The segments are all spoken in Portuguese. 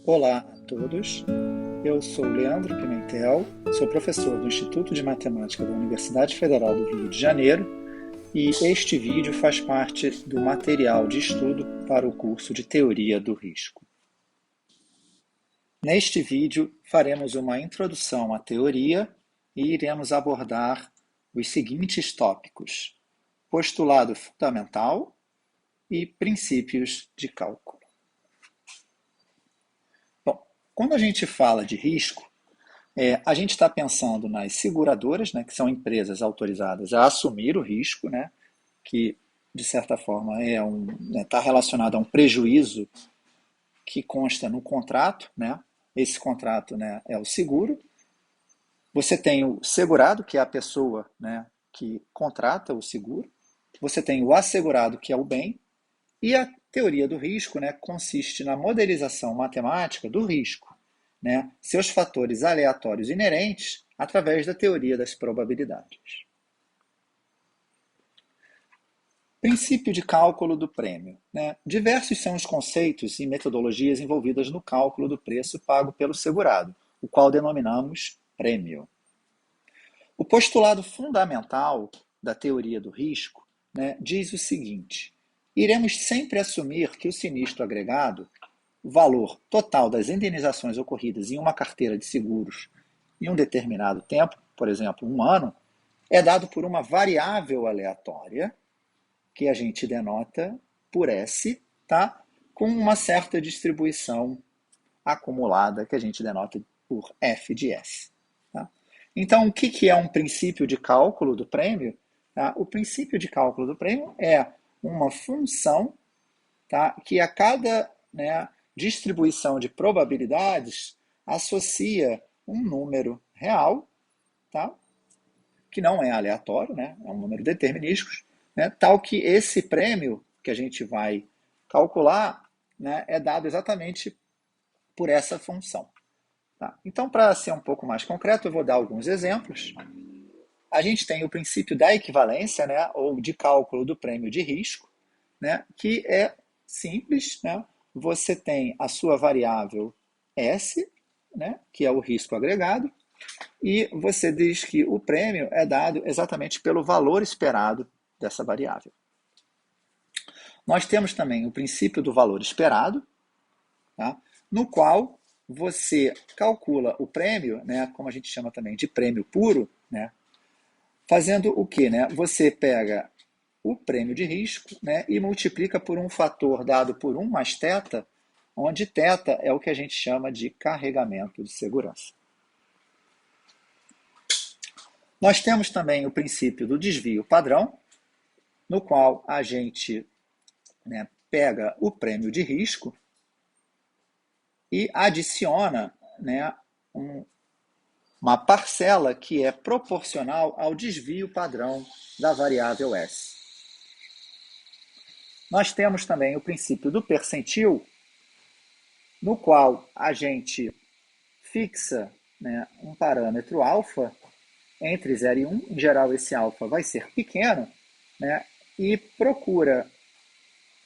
Olá a todos, eu sou Leandro Pimentel, sou professor do Instituto de Matemática da Universidade Federal do Rio de Janeiro e este vídeo faz parte do material de estudo para o curso de Teoria do Risco. Neste vídeo faremos uma introdução à teoria e iremos abordar os seguintes tópicos: postulado fundamental e princípios de cálculo. Quando a gente fala de risco, a gente está pensando nas seguradoras, né, que são empresas autorizadas a assumir o risco, né, que, de certa forma, está relacionado a um prejuízo que consta no contrato. Né? Esse contrato, né, é o seguro. Você tem o segurado, que é a pessoa, né, que contrata o seguro. Você tem o assegurado, que é o bem. E a teoria do risco, né, consiste na modelização matemática do risco, né, seus fatores aleatórios inerentes, através da teoria das probabilidades. Princípio de cálculo do prêmio. Né? Diversos são os conceitos e metodologias envolvidas no cálculo do preço pago pelo segurado, o qual denominamos prêmio. O postulado fundamental da teoria do risco, né, diz o seguinte: iremos sempre assumir que o sinistro agregado, o valor total das indenizações ocorridas em uma carteira de seguros em um determinado tempo, por exemplo, um ano, é dado por uma variável aleatória, que a gente denota por S, tá? Com uma certa distribuição acumulada, que a gente denota por F de S. Tá? Então, o que é um princípio de cálculo do prêmio? Tá? O princípio de cálculo do prêmio é uma função, tá, que a cada, né, distribuição de probabilidades associa um número real, tá, que não é aleatório, né, é um número determinístico, né, tal que esse prêmio que a gente vai calcular, né, é dado exatamente por essa função. Tá? Então, para ser um pouco mais concreto, eu vou dar alguns exemplos. A gente tem o princípio da equivalência, né, ou de cálculo do prêmio de risco, né, que é simples. Né? Você tem a sua variável S, né, que é o risco agregado, e você diz que o prêmio é dado exatamente pelo valor esperado dessa variável. Nós temos também o princípio do valor esperado, tá? No qual você calcula o prêmio, né, como a gente chama também de prêmio puro, né, fazendo o quê? Né? Você pega o prêmio de risco, né, e multiplica por um fator dado por 1 mais θ, onde θ é o que a gente chama de carregamento de segurança. Nós temos também o princípio do desvio padrão, no qual a gente, né, pega o prêmio de risco e adiciona, né, uma parcela que é proporcional ao desvio padrão da variável S. Nós temos também o princípio do percentil, no qual a gente fixa, né, um parâmetro alfa entre 0 e 1. Em geral, esse alfa vai ser pequeno, né, e procura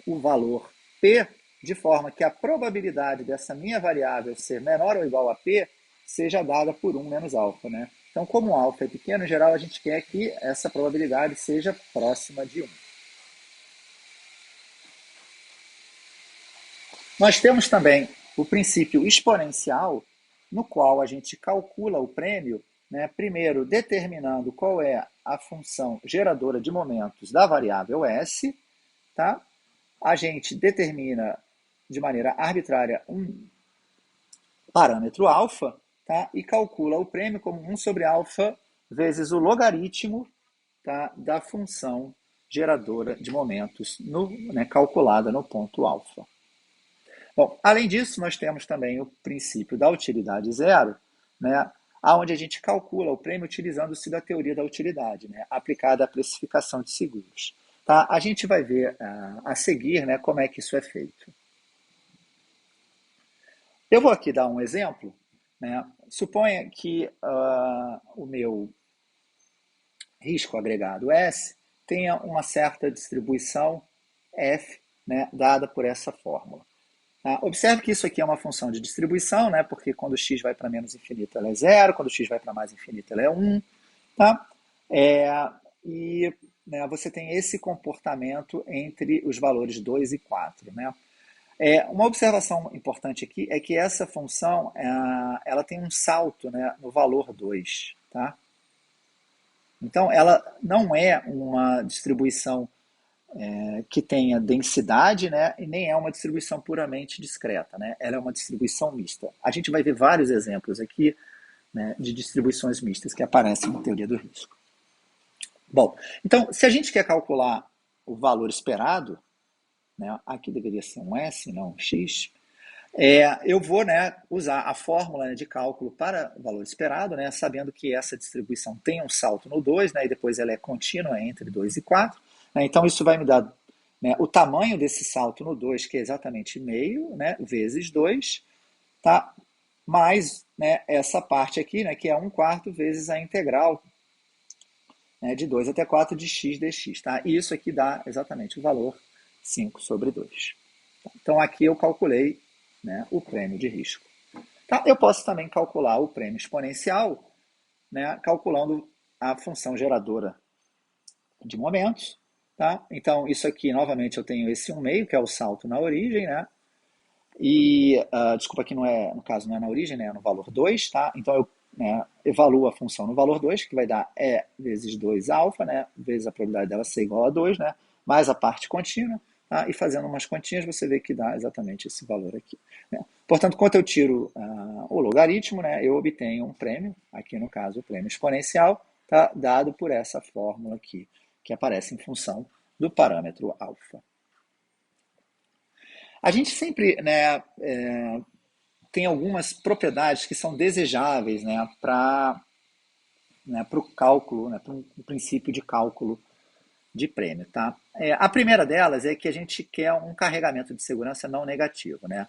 o valor P de forma que a probabilidade dessa minha variável ser menor ou igual a P seja dada por 1 menos alfa. Né? Então, como o alfa é pequeno, em geral, a gente quer que essa probabilidade seja próxima de 1. Nós temos também o princípio exponencial, no qual a gente calcula o prêmio, né, primeiro determinando qual é a função geradora de momentos da variável S. Tá? A gente determina de maneira arbitrária um parâmetro alfa, tá? E calcula o prêmio como 1 sobre alfa vezes o logaritmo, tá, da função geradora de momentos né, calculada no ponto alfa. Bom, além disso, nós temos também o princípio da utilidade zero, né, onde a gente calcula o prêmio utilizando-se da teoria da utilidade, né, aplicada à precificação de seguros. Tá? A gente vai ver a seguir, né, como é que isso é feito. Eu vou aqui dar um exemplo. Né? Suponha que o meu risco agregado S tenha uma certa distribuição F, né, dada por essa fórmula. Tá? Observe que isso aqui é uma função de distribuição, né? Porque quando x vai para menos infinito ela é zero, quando x vai para mais infinito ela é 1. Tá? É, e né, você tem esse comportamento entre os valores 2 e 4. Né? Uma observação importante aqui é que essa função ela tem um salto, né, no valor 2. Tá? Então, ela não é uma distribuição que tenha densidade, né, e nem é uma distribuição puramente discreta. Né? Ela é uma distribuição mista. A gente vai ver vários exemplos aqui, né, de distribuições mistas que aparecem na teoria do risco. Bom, então, se a gente quer calcular o valor esperado, né, aqui deveria ser um S, não um X, eu vou, né, usar a fórmula, né, de cálculo para o valor esperado, né, sabendo que essa distribuição tem um salto no 2, né, e depois ela é contínua entre 2 e 4. Né, então, isso vai me dar, né, o tamanho desse salto no 2, que é exatamente meio, né, vezes 2, tá? Mais, né, essa parte aqui, né, que é 1/4 vezes a integral, né, de 2 até 4 de x dx. Tá? E isso aqui dá exatamente o valor 5/2. Tá? Então, aqui eu calculei, né, o prêmio de risco. Tá? Eu posso também calcular o prêmio exponencial, né, calculando a função geradora de momentos. Tá? Então, isso aqui, novamente, eu tenho esse 1/2, que é o salto na origem, né? E, desculpa, aqui não é, no caso não é na origem, né, é no valor 2, tá? Então eu, né, evaluo a função no valor 2, que vai dar E vezes 2 alfa, né, vezes a probabilidade dela ser igual a 2, né, mais a parte contínua, tá? E fazendo umas continhas você vê que dá exatamente esse valor aqui. Né? Portanto, quando eu tiro o logaritmo, né, eu obtenho um prêmio, aqui no caso o prêmio exponencial, tá, dado por essa fórmula aqui, que aparece em função do parâmetro alfa. A gente sempre, né, tem algumas propriedades que são desejáveis, né, para o cálculo, né, para um princípio de cálculo de prêmio. Tá? A primeira delas é que a gente quer um carregamento de segurança não negativo. Né?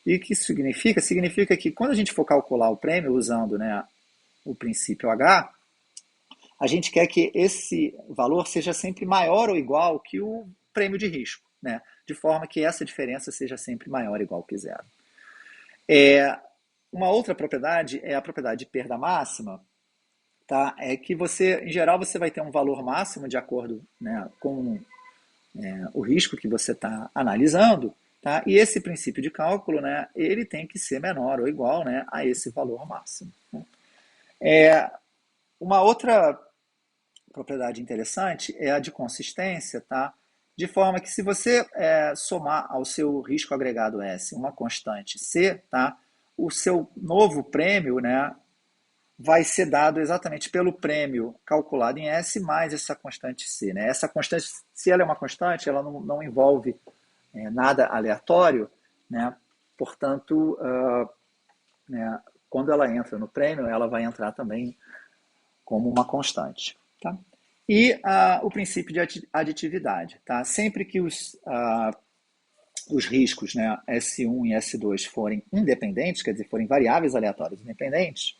E o que isso significa? Significa que quando a gente for calcular o prêmio usando, né, o princípio H, a gente quer que esse valor seja sempre maior ou igual que o prêmio de risco, né? De forma que essa diferença seja sempre maior ou igual que zero. Uma outra propriedade é a propriedade de perda máxima, tá? É que você, em geral, você vai ter um valor máximo de acordo, né, com o risco que você está analisando, tá? E esse princípio de cálculo, né, ele tem que ser menor ou igual, né, a esse valor máximo. Né? Uma outra propriedade interessante é a de consistência, tá? De forma que se você somar ao seu risco agregado S uma constante C, tá? O seu novo prêmio, né, vai ser dado exatamente pelo prêmio calculado em S mais essa constante C. Né? Essa constante, se ela é uma constante, ela não envolve nada aleatório, né? Portanto, né, quando ela entra no prêmio, ela vai entrar também como uma constante. Tá? E o princípio de aditividade. Tá? Sempre que os riscos, né, S1 e S2 forem independentes, quer dizer, forem variáveis aleatórias independentes,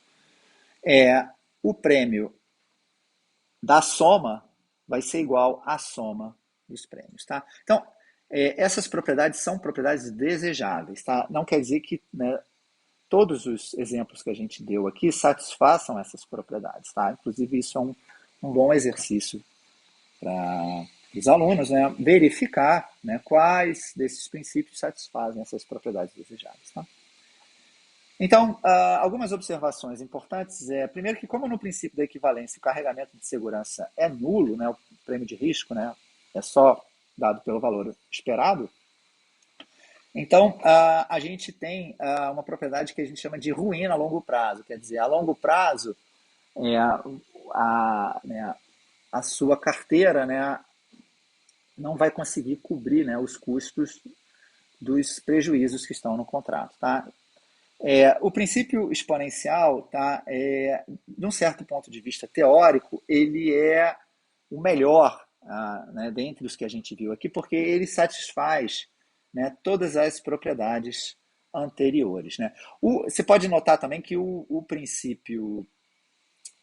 o prêmio da soma vai ser igual à soma dos prêmios. Tá? Então, essas propriedades são propriedades desejáveis. Tá? Não quer dizer que, né, todos os exemplos que a gente deu aqui satisfaçam essas propriedades. Tá? Inclusive, isso é um bom exercício para os alunos, né, verificar, né, quais desses princípios satisfazem essas propriedades desejáveis. Tá? Então, algumas observações importantes primeiro que como no princípio da equivalência o carregamento de segurança é nulo, né, o prêmio de risco, né, é só dado pelo valor esperado, então a gente tem uma propriedade que a gente chama de ruína a longo prazo, quer dizer, a longo prazo né, a sua carteira, né, não vai conseguir cobrir, né, os custos dos prejuízos que estão no contrato. Tá? O princípio exponencial, tá, de um certo ponto de vista teórico, ele é o melhor, né, dentre os que a gente viu aqui, porque ele satisfaz, né, todas as propriedades anteriores. Né? Você pode notar também que o princípio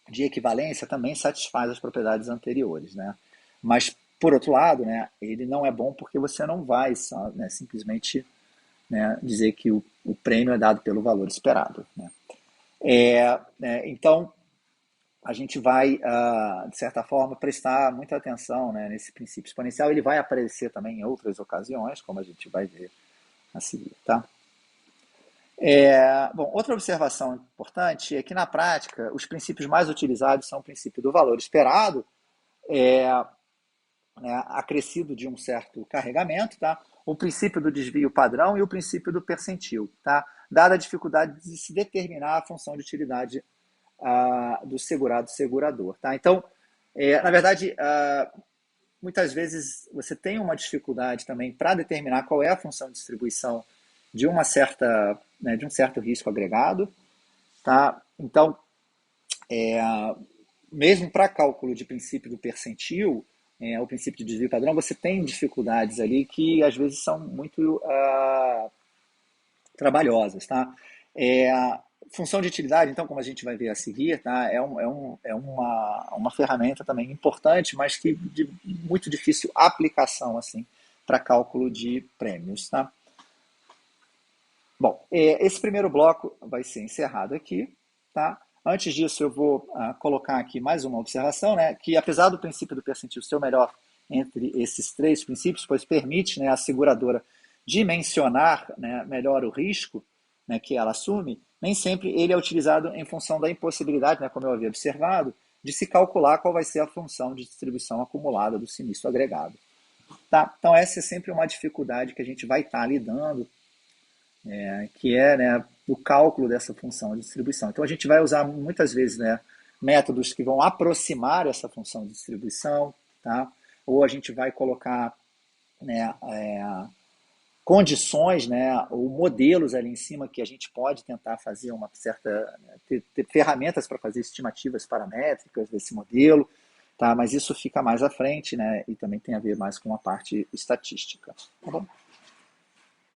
de equivalência também satisfaz as propriedades anteriores. Né? Mas, por outro lado, né, ele não é bom porque você não vai só, né, simplesmente né, dizer que o prêmio é dado pelo valor esperado. Né? Então, a gente vai, de certa forma, prestar muita atenção, né, nesse princípio exponencial. Ele vai aparecer também em outras ocasiões, como a gente vai ver a seguir. Tá? Bom, outra observação importante é que, na prática, os princípios mais utilizados são o princípio do valor esperado, né, acrescido de um certo carregamento, tá? O princípio do desvio padrão e o princípio do percentil, tá? Dada a dificuldade de se determinar a função de utilidade do segurado segurador. Tá? Então, na verdade, muitas vezes você tem uma dificuldade também para determinar qual é a função de distribuição de uma certa, né, de um certo risco agregado. Tá? Então, mesmo para cálculo de princípio do percentil, o princípio de desvio padrão, você tem dificuldades ali que às vezes são muito trabalhosas. Tá? Função de utilidade, então, como a gente vai ver a seguir, tá? É uma ferramenta também importante, mas que de muito difícil aplicação assim, para cálculo de prêmios. Tá? Bom, esse primeiro bloco vai ser encerrado aqui. Tá? Antes disso, eu vou colocar aqui mais uma observação, né, que apesar do princípio do percentil ser o melhor entre esses três princípios, pois permite, né, a seguradora dimensionar, né, melhor o risco, né, que ela assume, nem sempre ele é utilizado em função da impossibilidade, né, como eu havia observado, de se calcular qual vai ser a função de distribuição acumulada do sinistro agregado. Tá? Então essa é sempre uma dificuldade que a gente vai estar lidando, que é, né, o cálculo dessa função de distribuição. Então a gente vai usar muitas vezes, né, métodos que vão aproximar essa função de distribuição, tá? Ou a gente vai colocar, né, condições, né, ou modelos ali em cima que a gente pode tentar fazer uma certa, ter ferramentas para fazer estimativas paramétricas desse modelo, tá? Mas isso fica mais à frente, né, e também tem a ver mais com a parte estatística. Tá bom?